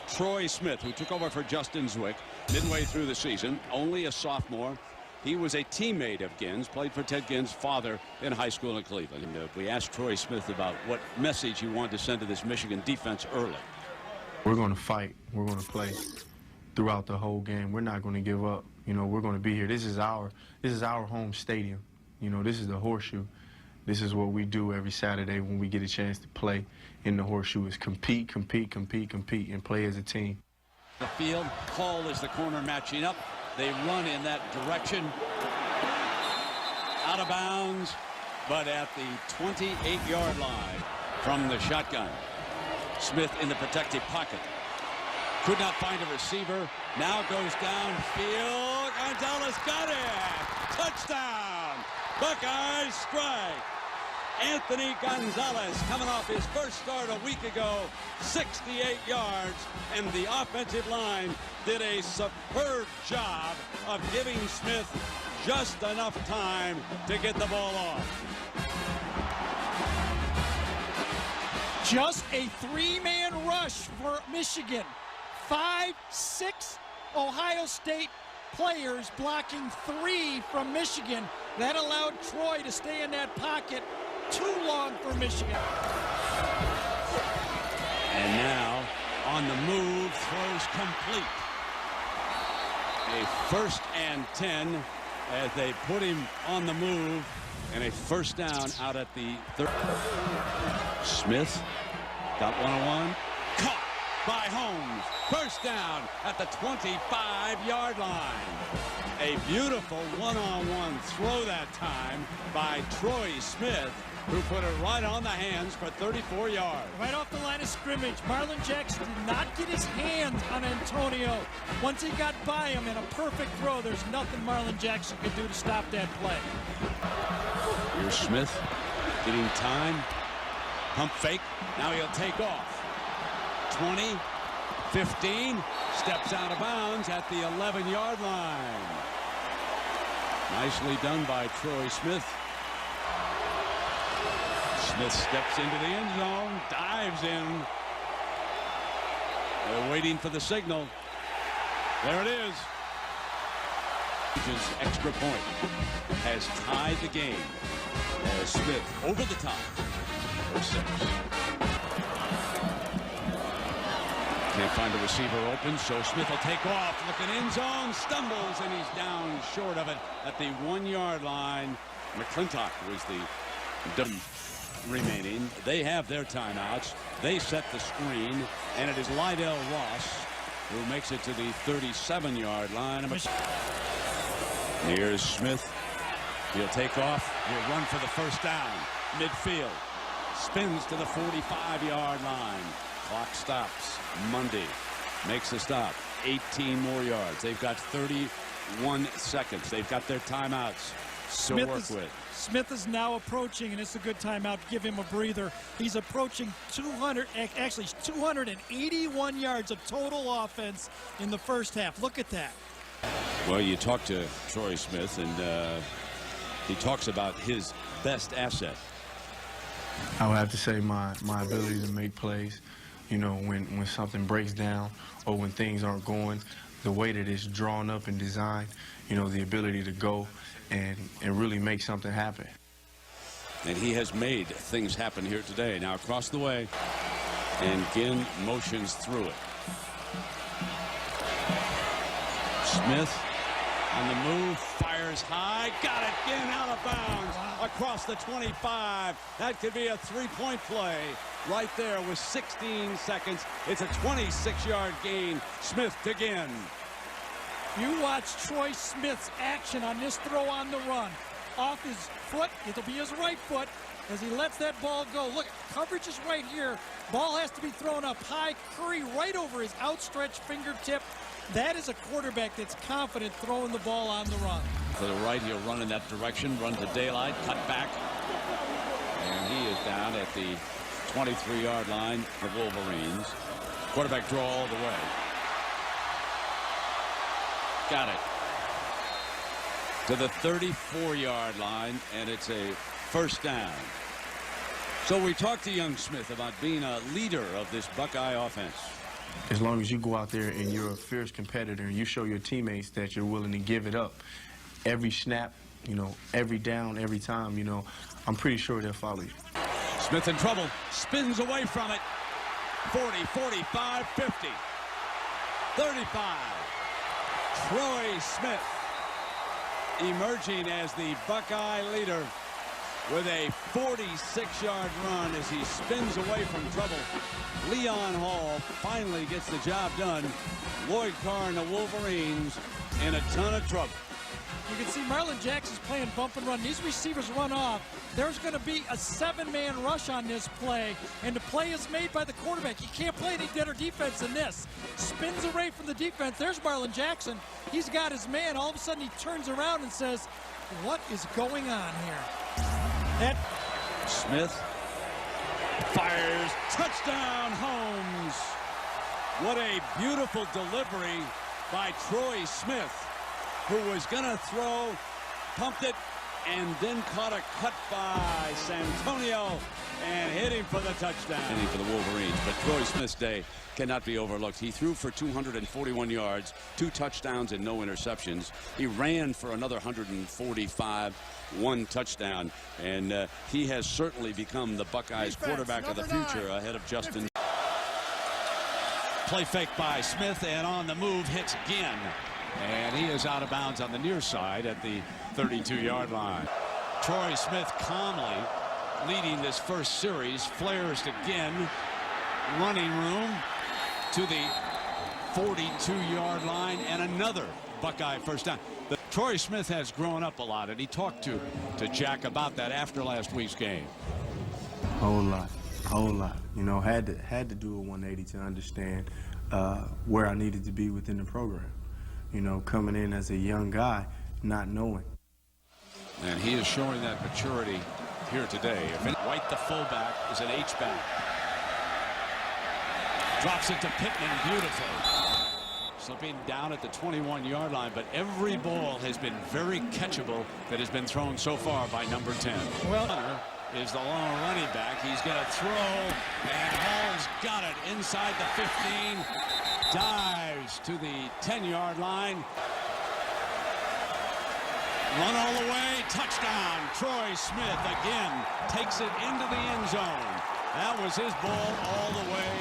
Troy Smith, who took over for Justin Zwick midway through the season, only a sophomore. He was a teammate of Ginn's, played for Ted Ginn's father in high school in Cleveland. And we asked Troy Smith about what message he wanted to send to this Michigan defense early. We're going to fight. We're going to play throughout the whole game. We're not going to give up. You know, we're going to be here. This is our home stadium. You know, this is the Horseshoe. This is what we do every Saturday when we get a chance to play in the Horseshoe, is compete, compete, compete, compete, and play as a team. The field, Hall is the corner matching up. They run in that direction. Out of bounds, but at the 28-yard line from the shotgun. Smith in the protective pocket. Could not find a receiver. Now goes downfield. Gonzalez got it. Touchdown. Buckeyes strike. Anthony Gonzalez coming off his first start a week ago. 68 yards. And the offensive line did a superb job of giving Smith just enough time to get the ball off. Just a three-man rush for Michigan. 5, 6 Ohio State players blocking 3 from Michigan. That allowed Troy to stay in that pocket too long for Michigan. And now on the move, throws complete. A 1st and 10 as they put him on the move, and a first down out at the 30. Smith got one-on-one. Caught by Holmes. First down at the 25-yard line. A beautiful one-on-one throw that time by Troy Smith, who put it right on the hands for 34 yards. Right off the line of scrimmage, Marlon Jackson did not get his hands on Antonio. Once he got by him in a perfect throw, there's nothing Marlon Jackson could do to stop that play. Here's Smith getting time. Pump fake. Now he'll take off. 20, 15, steps out of bounds at the 11-yard line. Nicely done by Troy Smith. Smith steps into the end zone, dives in. They're waiting for the signal. There it is. Extra point has tied the game as Smith over the top for 6. Can't find a receiver open, so Smith will take off. Looking end zone, stumbles, and he's down short of it at the 1-yard line. McClintock was the remaining. They have their timeouts. They set the screen, and it is Lydell Ross who makes it to the 37-yard line. Here's Smith. He'll take off. He'll run for the first down. Midfield. Spins to the 45-yard line. Clock stops. Mundy makes the stop. 18 more yards. They've got 31 seconds. They've got their timeouts to work with. Smith is now approaching, and it's a good timeout. Give him a breather. He's approaching 281 yards of total offense in the first half. Look at that. Well, you talk to Troy Smith, and he talks about his best asset. I would have to say my ability to make plays. You know, when something breaks down or when things aren't going the way that it's drawn up and designed, you know, the ability to go and really make something happen. And he has made things happen here today. Now across the way, and Ginn motions through it. Smith on the move, fires high, got it, Ginn out of bounds across the 25. That could be a 3-point play right there with 16 seconds. It's a 26-yard gain. Smith to Ginn. You watch Troy Smith's action on this throw on the run. Off his foot, it'll be his right foot as he lets that ball go. Look, coverage is right here. Ball has to be thrown up high. Curry right over his outstretched fingertip. That is a quarterback that's confident throwing the ball on the run. To the right, he'll run in that direction, run to daylight, cut back. And he is down at the 23-yard line for Wolverines. Quarterback draw all the way. Got it. To the 34-yard line, and it's a first down. So we talked to young Smith about being a leader of this Buckeye offense. as long as you go out there and you're a fierce competitor and you show your teammates that you're willing to give it up every snap, you know, every down, every time, you know, I'm pretty sure they'll follow you. Smith in trouble, spins away from it. 40, 45, 50, 35. Troy Smith emerging as the Buckeye leader with a 46-yard run as he spins away from trouble. Leon Hall finally gets the job done. Lloyd Carr and the Wolverines in a ton of trouble. You can see Marlon Jackson's playing bump and run. These receivers run off. There's going to be a 7-man rush on this play, and the play is made by the quarterback. You can't play any better defense than this. Spins away from the defense. There's Marlon Jackson. He's got his man. All of a sudden, he turns around and says, what is going on here? That Smith fires. Touchdown, Holmes. What a beautiful delivery by Troy Smith, who was going to throw, pumped it, and then caught a cut by Santonio and hit him for the touchdown. Hitting for the Wolverines, but Troy Smith's day cannot be overlooked. He threw for 241 yards, 2 touchdowns and no interceptions. He ran for another 145, 1 touchdown, and he has certainly become the Buckeyes quarterback of the future ahead of Justin. Play fake by Smith, and on the move hits again. And he is out of bounds on the near side at the 32-yard line. Troy Smith calmly leading this first series. Flares again. Running room to the 42-yard line, and another Buckeye first down. Troy Smith has grown up a lot, and he talked to Jack about that after last week's game. Whole lot. You know, had to do a 180 to understand where I needed to be within the program. You know, coming in as a young guy, not knowing. And he is showing that maturity here today. White, the fullback, is an H-back. Drops it to Pittman beautifully. Slipping down at the 21-yard line, but every ball has been very catchable that has been thrown so far by number 10. Well, is the long running back. He's going to throw, and Hall's got it inside the 15. Dives to the 10-yard line. Run all the way. Touchdown. Troy Smith again takes it into the end zone. That was his ball all the way.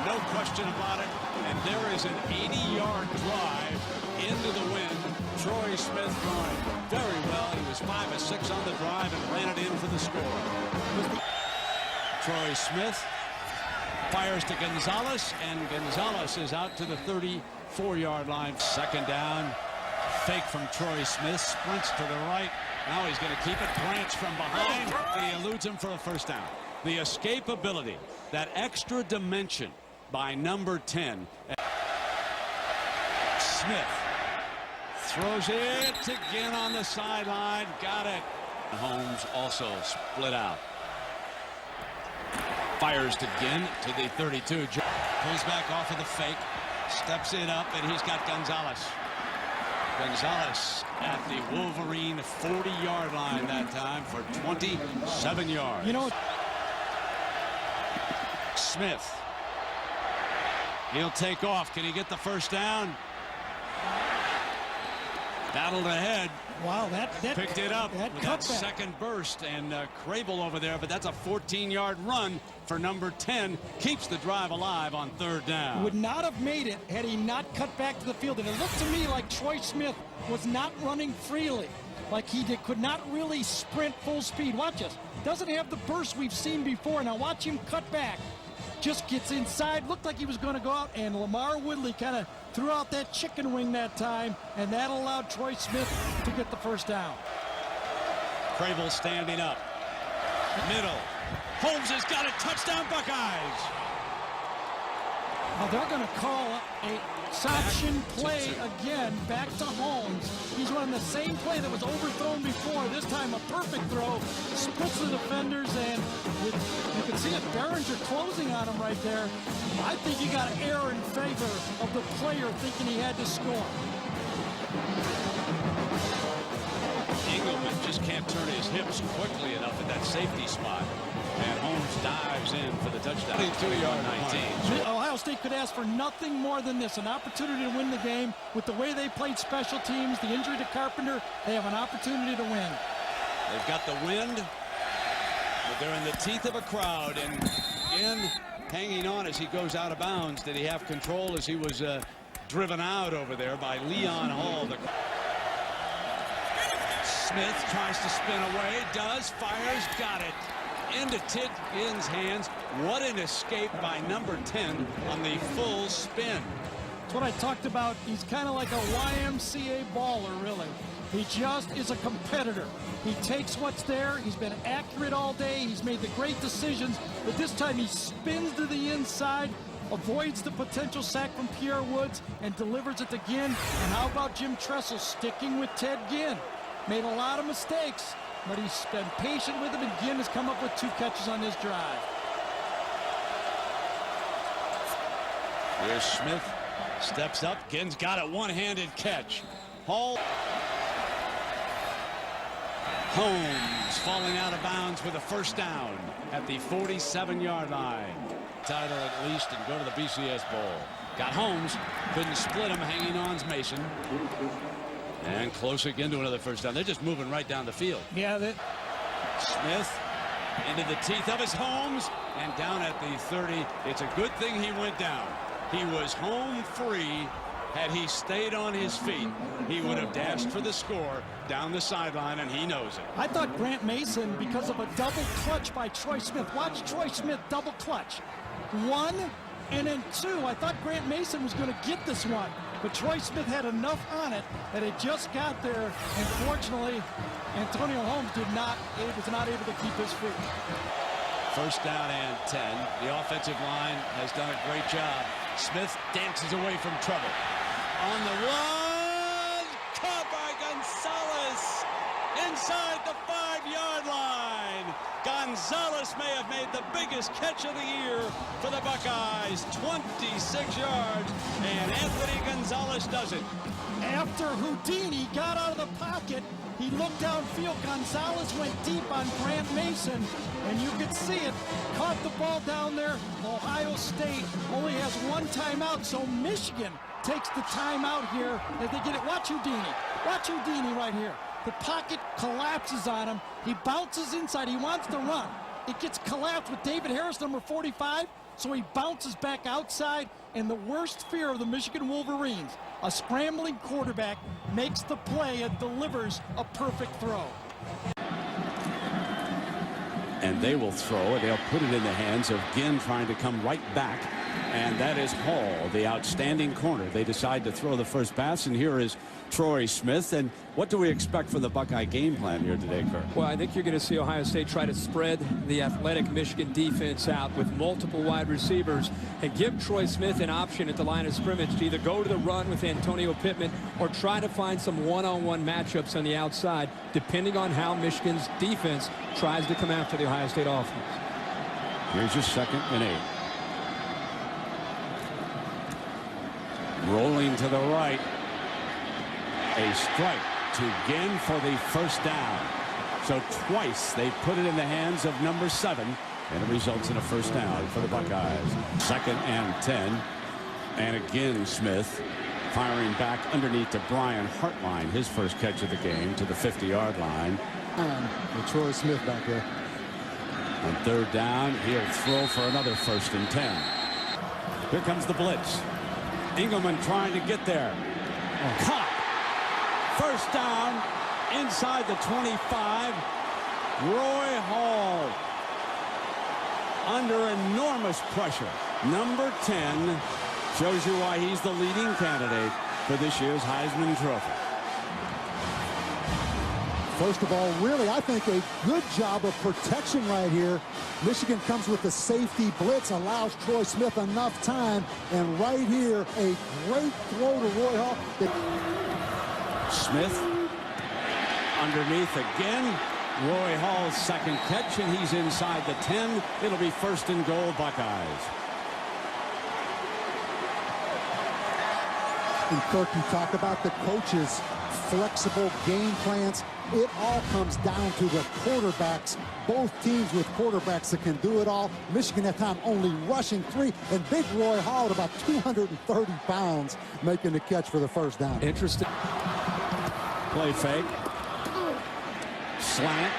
No question about it. And there is an 80-yard drive into the wind. Troy Smith going very well. He was 5 of 6 on the drive and ran it in for the score. Troy Smith fires to Gonzalez, and Gonzalez is out to the 34-yard line. Second down. Fake from Troy Smith. Sprints to the right. Now he's going to keep it. Branch from behind. And he eludes him for a first down. The escapability, that extra dimension by number 10. Smith throws it again on the sideline. Got it. Holmes also split out. Fires again to the 32. Pulls back off of the fake. Steps it up, and he's got Gonzalez. Gonzalez at the Wolverine 40-yard line that time for 27 yards. you know, Smith. He'll take off. Can he get the first down? Battled ahead. wow, that Picked it up that with that cutback. second burst, and Crable over there, but that's a 14-yard run for number 10. Keeps the drive alive on third down. Would not have made it had he not cut back to the field. And it looked to me like Troy Smith was not running freely. Like could not really sprint full speed. Watch this. Doesn't have the burst we've seen before. Now watch him cut back. Just gets inside. Looked like he was going to go out, and Lamar Woodley kind of threw out that chicken wing that time, and that allowed Troy Smith to get the first down. Crable standing up. Middle. Holmes has got it. Touchdown, Buckeyes. Well, they're going to call a option play again back to Holmes. He's running the same play that was overthrown before. This time a perfect throw. Splits the defenders, and you can see it. Behringer closing on him right there. I think you got an error in favor of the player thinking he had to score. Engelman just can't turn his hips quickly enough at that safety spot. And Holmes dives in for the touchdown. 22-yard 19. Ohio Ohio State could ask for nothing more than this, an opportunity to win the game. With the way they played special teams, the injury to Carpenter, they have an opportunity to win. They've got the wind, but they're in the teeth of a crowd, and again, hanging on as he goes out of bounds. Did he have control as he was driven out over there by Leon Hall? Smith tries to spin away, does, fires, got it. Into Ted Ginn's hands. What an escape by number 10 on the full spin. That's what I talked about. He's kind of like a YMCA baller, really. He just is a competitor. He takes what's there. He's been accurate all day. He's made the great decisions, but this time he spins to the inside, avoids the potential sack from Pierre Woods, and delivers it to Ginn. And how about Jim Tressel sticking with Ted Ginn? Made a lot of mistakes, but he's been patient with him, and Ginn has come up with 2 catches on this drive. Here's Smith, steps up. Ginn's got it, one-handed catch. Hall. Holmes falling out of bounds with a first down at the 47-yard line. Title at least and go to the BCS Bowl. Got Holmes, couldn't split him, hanging on's Mason. And close again to another first down. They're just moving right down the field. Yeah, Smith into the teeth of his Holmes and down at the 30. It's a good thing he went down. He was home free. Had he stayed on his feet, he would have dashed for the score down the sideline, and he knows it. I thought Grant Mason, because of a double clutch by Troy Smith. Watch Troy Smith double clutch. 1 and then 2. I thought Grant Mason was going to get this one, but Troy Smith had enough on it that it just got there. Unfortunately, Antonio Holmes was not able to keep his feet. First down and 10. The offensive line has done a great job. Smith dances away from trouble. On the run, caught by Gonzalez inside the 5-yard line. Gonzalez may have made the biggest catch of the year for the Buckeyes. 26 yards, and Anthony Gonzalez does it. After Houdini got out of the pocket, he looked downfield. Gonzalez went deep on Grant Mason, and you could see it. Caught the ball down there. Ohio State only has 1 timeout, so Michigan takes the timeout here as they get it. Watch Houdini. Watch Houdini right here. The pocket collapses on him. He bounces inside. He wants to run. It gets collapsed with David Harris, number 45, so he bounces back outside, and the worst fear of the Michigan Wolverines, a scrambling quarterback, makes the play and delivers a perfect throw. And they will throw, and they'll put it in the hands of Ginn, trying to come right back. And that is Hall, the outstanding corner. They decide to throw the first pass, and here is Troy Smith. And what do we expect from the Buckeye game plan here today, Kirk? Well, I think you're going to see Ohio State try to spread the athletic Michigan defense out with multiple wide receivers and give Troy Smith an option at the line of scrimmage to either go to the run with Antonio Pittman or try to find some one-on-one matchups on the outside, depending on how Michigan's defense tries to come after the Ohio State offense. Here's your 2nd and 8. Rolling to the right. A strike to Ginn for the first down. So twice they put it in the hands of number 7, and it results in a first down for the Buckeyes. 2nd and 10. And again, Smith firing back underneath to Brian Hartline, his first catch of the game, to the 50-yard line. And Troy Smith back there. On 3rd down, he'll throw for another 1st and 10. Here comes the blitz. Engelman trying to get there. Caught. First down inside the 25. Roy Hall under enormous pressure. Number 10 shows you why he's the leading candidate for this year's Heisman Trophy. First of all, really, I think a good job of protection right here. Michigan comes with the safety blitz, allows Troy Smith enough time, and right here, a great throw to Roy Hall. Smith underneath again. Roy Hall's 2nd catch, and he's inside the 10. It'll be 1st and goal, Buckeyes. And Kirk, you talk about the coaches' flexible game plans. It all comes down to the quarterbacks. Both teams with quarterbacks that can do it all. Michigan at time only rushing 3, and big Roy Hall at about 230 pounds making the catch for the first down. Interesting. Play fake. Slant.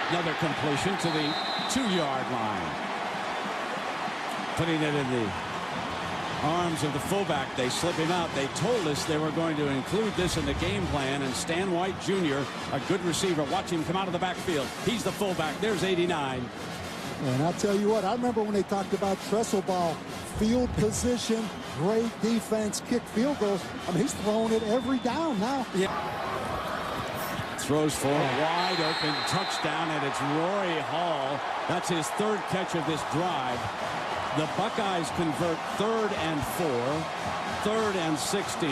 Another completion to the 2-yard line. Putting it in the arms of the fullback. They slip him out. They told us they were going to include this in the game plan, and Stan White Jr., a good receiver. Watch him come out of the backfield. He's the fullback. There's 89. And I'll tell you what, I remember when they talked about trestle ball, field position, great defense, kick field goals. I mean, he's throwing it every down now. Yeah. Throws for a wide open touchdown, and it's Rory Hall. That's his 3rd catch of this drive. The Buckeyes convert 3rd and 4, 3rd and 16,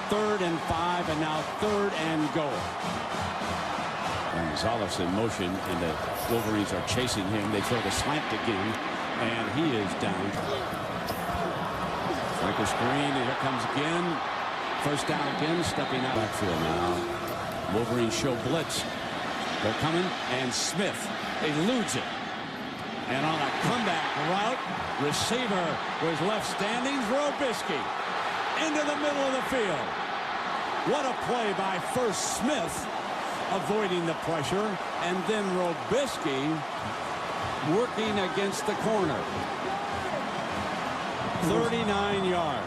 3rd and 5, and now 3rd and goal. Gonzalez in motion, and the Wolverines are chasing him. They throw the slant again, and he is down. Like a screen, and here comes again. First down again, stepping out. Backfield now. Wolverines show blitz. They're coming, and Smith eludes it. And on a comeback route, receiver was left standing. Robisky into the middle of the field. What a play by first Smith, avoiding the pressure, and then Robisky working against the corner. 39 yards.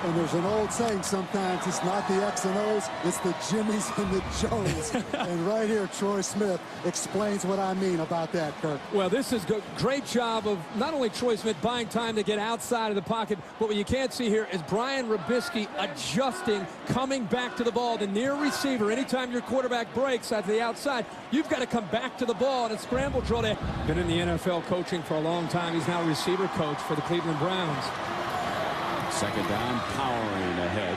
And there's an old saying sometimes, it's not the X and O's, it's the Jimmies and the Joes. And right here, Troy Smith explains what I mean about that, Kirk. Well, this is a great job of not only Troy Smith buying time to get outside of the pocket, but what you can't see here is Brian Robisky adjusting, coming back to the ball. The near receiver, anytime your quarterback breaks at the outside, you've got to come back to the ball, and a scramble drill there. Been in the NFL coaching for a long time. He's now receiver coach for the Cleveland Browns. Second down, powering ahead.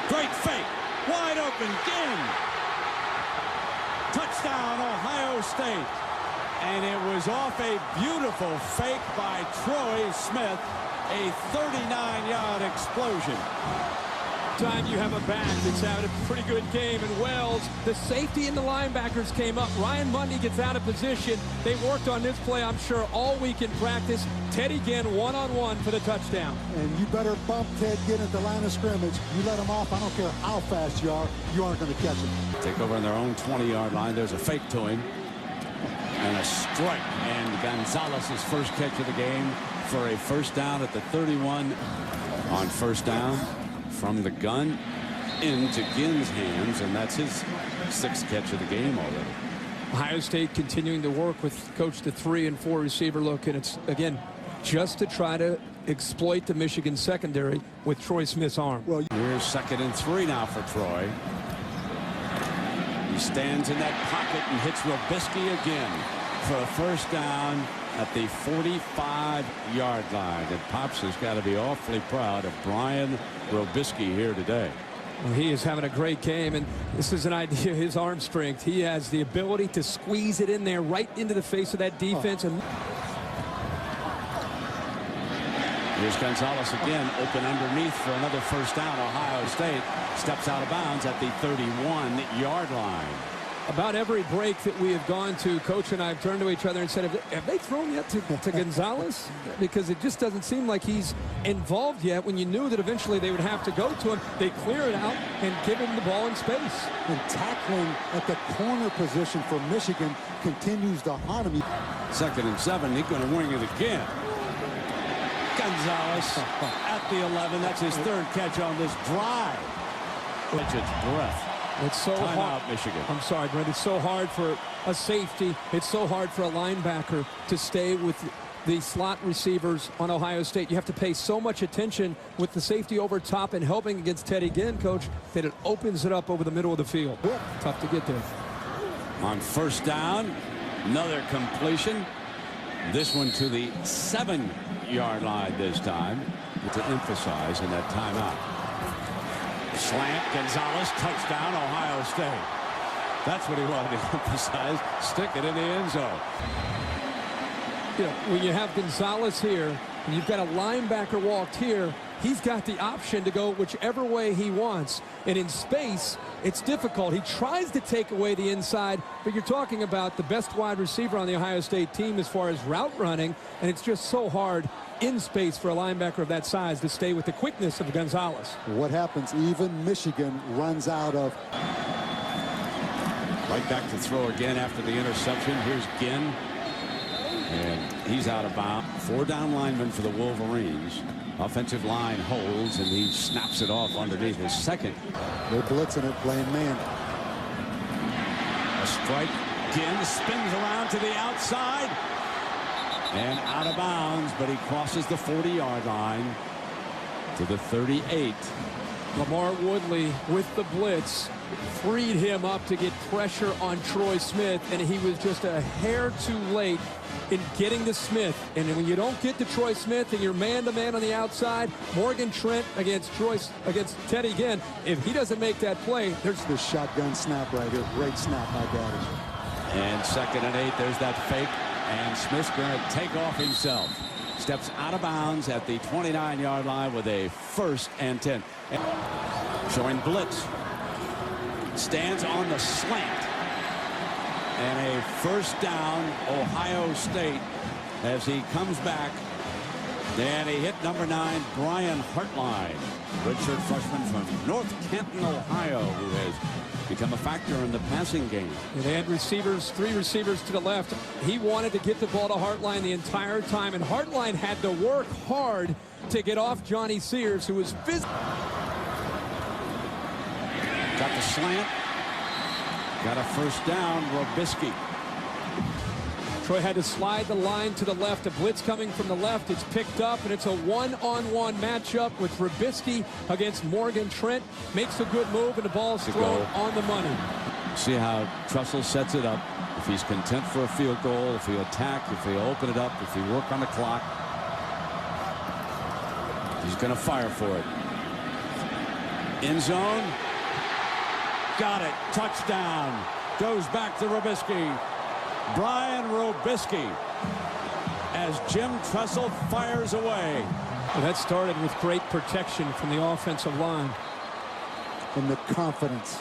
Great fake, wide open, Ginn. Touchdown, Ohio State. And it was off a beautiful fake by Troy Smith. A 39-yard explosion. Time you have a back that's having a pretty good game, and Wells, the safety and the linebackers came up. Ryan Mundy gets out of position. They worked on this play, I'm sure, all week in practice. Teddy Ginn one-on-one for the touchdown. And you better bump Ted Ginn at the line of scrimmage. You let him off, I don't care how fast you are, you aren't going to catch him. Take over on their own 20-yard line. There's a fake to him. And a strike. And Gonzalez's first catch of the game for a first down at the 31. On first down, from the gun into Ginn's hands, and that's his 6th catch of the game already. Ohio State continuing to work with coach the 3 and 4 receiver look, and it's again just to try to exploit the Michigan secondary with Troy Smith's arm. Well, here's 2nd and 3 now for Troy. He stands in that pocket and hits Robisky again for a first down at the 45-yard line. And Pops has got to be awfully proud of Brian Robisky here today. Well, he is having a great game, and this is an idea of his arm strength. He has the ability to squeeze it in there right into the face of that defense. And here's Gonzalez again, open underneath for another first down. Ohio State steps out of bounds at the 31-yard line. About every break that we have gone to, Coach and I have turned to each other and said, have they thrown yet to Gonzalez? Because it just doesn't seem like he's involved yet when you knew that eventually they would have to go to him. They clear it out and give him the ball in space. And tackling at the corner position for Michigan continues to haunt him. 2nd and 7, he's going to wing it again. Gonzalez at the 11. That's his 3rd catch on this drive. Catch its breath. It's so hard. Timeout, Michigan. I'm sorry, Brent. It's so hard for a safety. It's so hard for a linebacker to stay with the slot receivers on Ohio State. You have to pay so much attention with the safety over top and helping against Teddy Ginn, Coach, that it opens it up over the middle of the field. Tough to get there. On first down, another completion. This one to the 7-yard line this time to emphasize in that timeout. Slant, Gonzalez, touchdown, Ohio State. That's what he wanted to emphasize. Stick it in the end zone. You know, when you have Gonzalez here, and you've got a linebacker walked here, he's got the option to go whichever way he wants. And in space, it's difficult. He tries to take away the inside, but you're talking about the best wide receiver on the Ohio State team as far as route running, and it's just so hard in space for a linebacker of that size to stay with the quickness of Gonzalez. What happens? Even Michigan runs out of. Right back to throw again after the interception. Here's Ginn. And he's out of bounds. 4 down linemen for the Wolverines. Offensive line holds, and he snaps it off underneath his second. They're blitzing it, playing man. A strike. Ginn spins around to the outside. And out of bounds, but he crosses the 40-yard line to the 38. Lamar Woodley with the blitz freed him up to get pressure on Troy Smith, and he was just a hair too late in getting to Smith. And when you don't get to Troy Smith and you're man-to-man on the outside, Morgan Trent against Teddy Ginn, if he doesn't make that play, there's the shotgun snap right here. Great snap by Gaddis. And 2nd and 8, there's that fake. And Smith's going to take off himself. Steps out of bounds at the 29-yard line with a 1st and 10. Showing blitz. Stands on the slant. And a 1st down, Ohio State, as he comes back. And he hit number 9, Brian Hartline, redshirt freshman from North Canton, Ohio, who has become a factor in the passing game. And they had receivers, 3 receivers to the left. He wanted to get the ball to Hartline the entire time, and Hartline had to work hard to get off Johnny Sears, who was physical. Got the slant. Got a 1st down, Robisky. Troy had to slide the line to the left. A blitz coming from the left. It's picked up, and it's a one-on-one matchup with Robisky against Morgan Trent. Makes a good move, and the ball's thrown on the money. See how Trussell sets it up. If he's content for a field goal, if he'll attack, if he'll open it up, if he work on the clock, he's going to fire for it. End zone. Got it. Touchdown. Goes back to Robisky. Brian Robisky as Jim Trussell fires away. Well, that started with great protection from the offensive line. And the confidence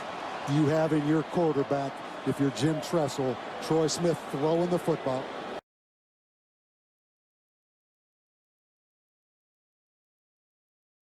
you have in your quarterback if you're Jim Trussell. Troy Smith throwing the football.